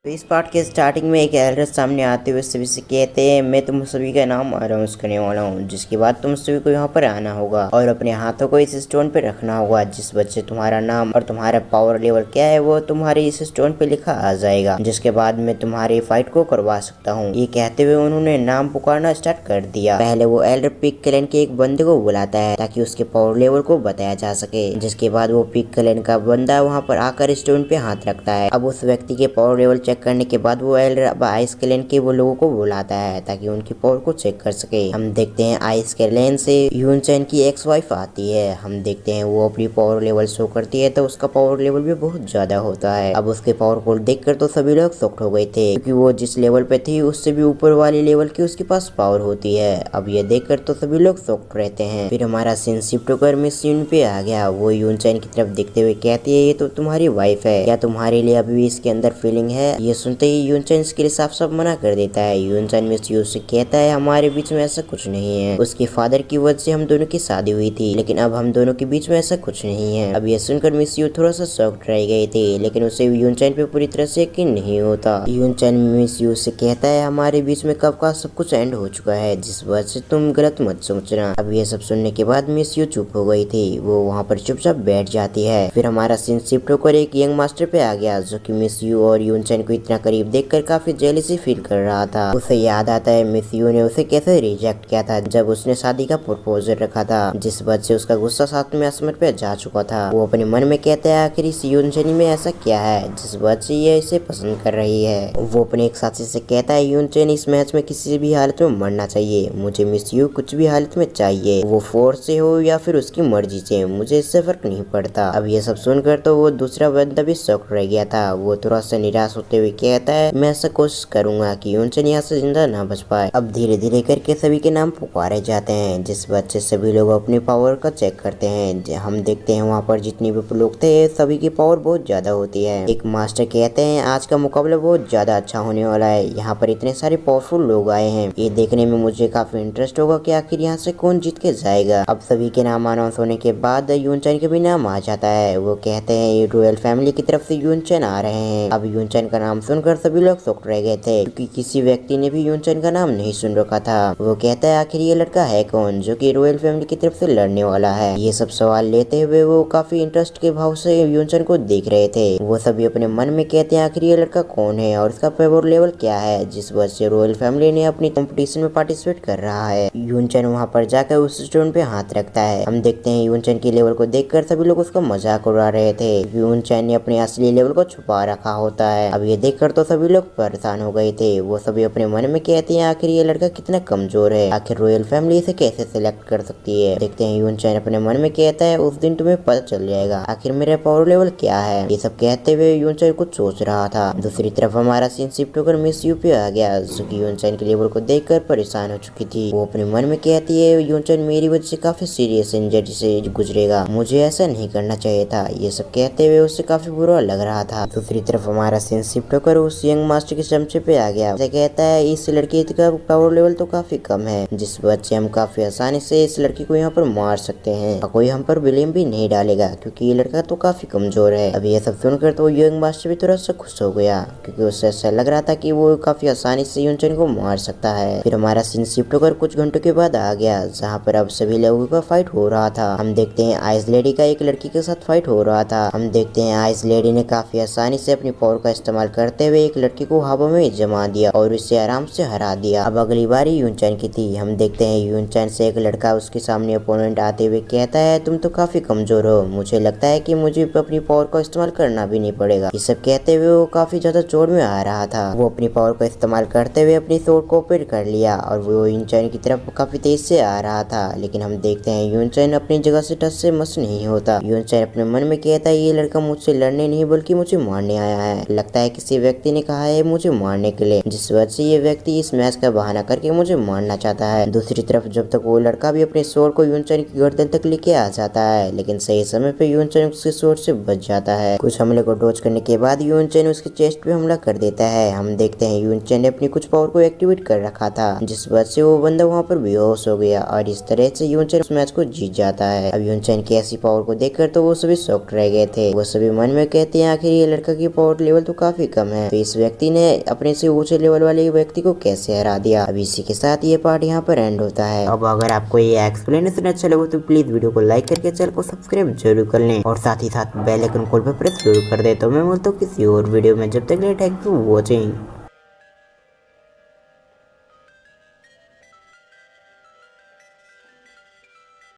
तो इस पार्ट के स्टार्टिंग में एक एल्डर सामने आते हुए सभी से कहते हैं मैं तुम सभी का नाम अनाउंस करने वाला हूँ, जिसके बाद तुम सभी को यहाँ पर आना होगा और अपने हाथों को इस स्टोन पे रखना होगा। जिस बच्चे तुम्हारा नाम और तुम्हारा पावर लेवल क्या है वो तुम्हारे इस स्टोन पे लिखा आ जाएगा, जिसके बाद मैं तुम्हारी फाइट को करवा सकता हूँ। ये कहते हुए उन्होंने नाम पुकारना स्टार्ट कर दिया। पहले वो एल्डर पिग क्लैन के एक बंदे को बुलाता है ताकि उसके पावर लेवल को बताया जा सके, जिसके बाद वो पिग क्लैन का बंदा वहाँ पर आकर स्टोन पे हाथ रखता है। अब उस व्यक्ति के पावर लेवल चेक करने के बाद वो एल्डर अब आइस क्लैन के वो लोगों को बुलाता है ताकि उनकी पावर को चेक कर सके। हम देखते हैं आइस क्लैन से यून चैन की एक्स वाइफ आती है। हम देखते हैं वो अपनी पावर लेवल शो करती है तो उसका पावर लेवल भी बहुत ज्यादा होता है। अब उसके पावर को देखकर तो सभी लोग शॉक्ड हो गए थे, क्योंकि वो जिस लेवल पे थी उससे भी ऊपर वाले लेवल की उसके पास पावर होती है। अब ये देखकर तो सभी लोग शॉक्ड रहते हैं। फिर हमारा सीन शिफ्ट होकर मिस यून पे आ गया। वो यून चैन की तरफ देखते हुए कहती है ये तो तुम्हारी वाइफ है, क्या तुम्हारे लिए अभी भी इसके अंदर फीलिंग है? ये सुनते ही यून चैन इसके लिए साफ साफ मना कर देता है। यून चैन मिस यू से कहता है हमारे बीच में ऐसा कुछ नहीं है, उसके फादर की वजह से हम दोनों की शादी हुई थी, लेकिन अब हम दोनों के बीच में ऐसा कुछ नहीं है। अब ये सुनकर मिस यू थोड़ा सा शॉक्ड रह गए थे, लेकिन उसे यून चैन पे पूरी तरह से यकीन नहीं होता। यून चैन मिस यू से कहता है हमारे बीच में कब का सब कुछ एंड हो चुका है, जिस वजह से तुम गलत मत सोचना। अब ये सब सुनने के बाद मिस यू चुप हो गई थी, वो वहाँ पर चुपचाप बैठ जाती है। फिर हमारा सीन शिफ्ट होकर एक यंग मास्टर पे आ गया, जो कि मिस यू और यून चैन को इतना करीब देखकर काफी जेलसी फील कर रहा था। उसे याद आता है मिस यू ने उसे कैसे रिजेक्ट किया था जब उसने शादी का प्रपोजल रखा था, जिस वजह से उसका गुस्सा साथ में आसमान पे जा चुका था। वो अपने मन में कहता है आखिर इस यून चैन में ऐसा क्या है जिस वजह से ये इसे पसंद कर रही है। वो अपने एक साथी से कहता है यून चैन इस मैच में किसी भी हालत में मरना चाहिए, मुझे मिस यू कुछ भी हालत में चाहिए, वो फोर्स से हो या फिर उसकी मर्जी से, मुझे इससे फर्क नहीं पड़ता। अब ये सब सुनकर तो वो दूसरा बंदा भी शॉक रह गया था। वो थोड़ा सा निराश होते हुए कहता है मैं ऐसा कोशिश करूंगा कि यून चैन यहाँ से जिंदा ना बच पाए। अब धीरे धीरे करके सभी के नाम पुकारे जाते हैं, जिस वजह से सभी लोग अपनी पावर का चेक करते हैं। हम देखते हैं वहाँ पर जितने भी लोग थे सभी की पावर बहुत ज्यादा होती है। एक मास्टर कहते हैं आज का मुकाबला बहुत ज्यादा अच्छा होने वाला है, यहाँ पर इतने सारे पावरफुल लोग आए हैं, ये देखने में मुझे काफी इंटरेस्ट होगा कि आखिर यहाँ से कौन जीत के जाएगा। अब सभी के नाम अनाउंस होने के बाद यून चैन का भी नाम आ जाता है। वो कहते हैं ये रॉयल फैमिली की तरफ से यून चैन आ रहे हैं। अब यून चैन का नाम सुनकर सभी लोग शॉक्ड रह गए थे, क्योंकि किसी व्यक्ति ने भी यून चैन का नाम नहीं सुन रखा था। वो कहता है आखिर ये लड़का है कौन जो कि रॉयल फैमिली की तरफ से लड़ने वाला है। ये सब सवाल लेते हुए वो काफी इंटरेस्ट के भाव से यून चैन को देख रहे थे। वो सभी अपने मन में कहते हैं आखिर ये लड़का कौन है और इसका पावर लेवल क्या है, जिस वजह से रॉयल फैमिली ने अपनी कॉम्पिटिशन में पार्टिसिपेट कर रहा है। यून चैन वहाँ पर जाकर उस स्टोन पे हाथ रखता है। हम देखते हैं यून चैन के लेवल को देखकर सभी लोग उसका मजाक उड़ा रहे थे। यून चैन ने अपने असली लेवल को छुपा रखा होता है। अब ये देखकर तो सभी लोग परेशान हो गए थे। वो सभी अपने मन में कहते हैं आखिर ये लड़का कितना कमजोर है, आखिर रॉयल फैमिली इसे कैसे सिलेक्ट कर सकती है। देखते हैं यून चैन अपने मन में कहता है उस दिन तुम्हें पता चल जाएगा आखिर मेरा पावर लेवल क्या है। ये सब कहते हुए यून चैन कुछ सोच रहा था। दूसरी तरफ हमारा सीन शिफ्ट होकर मिस यू पे आ गया, जो कि यून चैन के लेवल को देखकर परेशान हो चुकी थी। वो अपने मन में कहती है यून चैन मेरी वजह से काफी सीरियस इंजरी से गुजरेगा, मुझे ऐसा नहीं करना चाहिए था। ये सब कहते हुए उससे काफी बुरा लग रहा था। दूसरी तरफ हमारा सीन शिफ्ट होकर उस यंग मास्टर के चमचे पे आ गया। कहता है इस लड़की का पावर लेवल तो काफी कम है, जिस वजह से हम काफी आसानी से इस लड़की को यहाँ पर मार सकते हैं, कोई हम पर ब्लेम भी नहीं डालेगा क्योंकि ये लड़का तो काफी कमजोर है। अब ये सब सुनकर तो यंग मास्टर भी थोड़ा सा खुश हो गया, क्योंकि उससे ऐसा लग रहा था कि वो काफी आसानी से यून चैन को मार सकता है। फिर हमारा सीन शिफ्ट होकर कुछ घंटों के बाद आ गया, जहाँ पर अब सभी लोगों का फाइट हो रहा था। हम देखते हैं आइस लेडी का एक लड़की के साथ फाइट हो रहा था। हम देखते हैं आइस लेडी ने काफी आसानी से अपनी पावर का इस्तेमाल करते हुए एक लड़की को हवा में जमा दिया और इसे आराम से हरा दिया। अब अगली बारी यून चैन की थी। हम देखते हैं यून चैन से एक लड़का उसके सामने अपोनेंट आते हुए कहता है तुम तो काफी कमजोर हो, मुझे लगता है कि मुझे अपनी पावर का इस्तेमाल करना भी नहीं पड़ेगा। ये सब कहते हुए वो काफी ज्यादा जोर में आ रहा था। वो अपनी पावर का इस्तेमाल करते हुए अपनी स्वॉर्ड को ओपन कर लिया और वो यून चैन की तरफ काफी तेज से आ रहा था, लेकिन हम देखते हैं यून चैन अपनी जगह से टच से मस नहीं होता। यून चैन अपने मन में कहता है ये लड़का मुझसे लड़ने नहीं बल्कि मुझे मारने आया है, लगता है किसी व्यक्ति ने कहा है मुझे मारने के लिए, जिस वजह से ये व्यक्ति इस मैच का बहाना करके मुझे मारना चाहता है। दूसरी तरफ जब तक वो लड़का भी अपने स्वॉर्ड को यून चैन की गर्दन तक लेके आ जाता है, लेकिन सही समय पे यून चैन उसके स्वॉर्ड से बच जाता है। कुछ हमले को डॉज करने के बाद यून चैन उसके चेस्ट पे हमला कर देता है। हम देखते हैं यून चैन ने अपनी कुछ पावर को एक्टिवेट कर रखा था, जिस वजह से वो बंदा वहाँ पर बेहोश हो गया और इस तरह से यून चैन उस मैच को जीत जाता है। अब यून चैन की ऐसी पावर को देखकर तो वो सभी शॉक्ड रह गए थे। वो सभी मन में कहते हैं आखिर ये लड़का की पावर लेवल तो काफी कम है। तो इस व्यक्ति ने अपने से ऊंचे लेवल वाले व्यक्ति को कैसे हरा दिया। अब इसी के साथ ये पार्ट यहाँ पर एंड होता है। अब अगर आपको ये एक्सप्लेनेशन अच्छा लगे तो प्लीज वीडियो को लाइक करके चैनल को सब्सक्राइब जरूर कर लें और साथ ही साथ बेल आइकन कॉल पर प्रेस जरूर कर दे। तो मैं बोलता हूँ किसी और वीडियो में, जब तक थैंक यू फॉर वॉचिंग।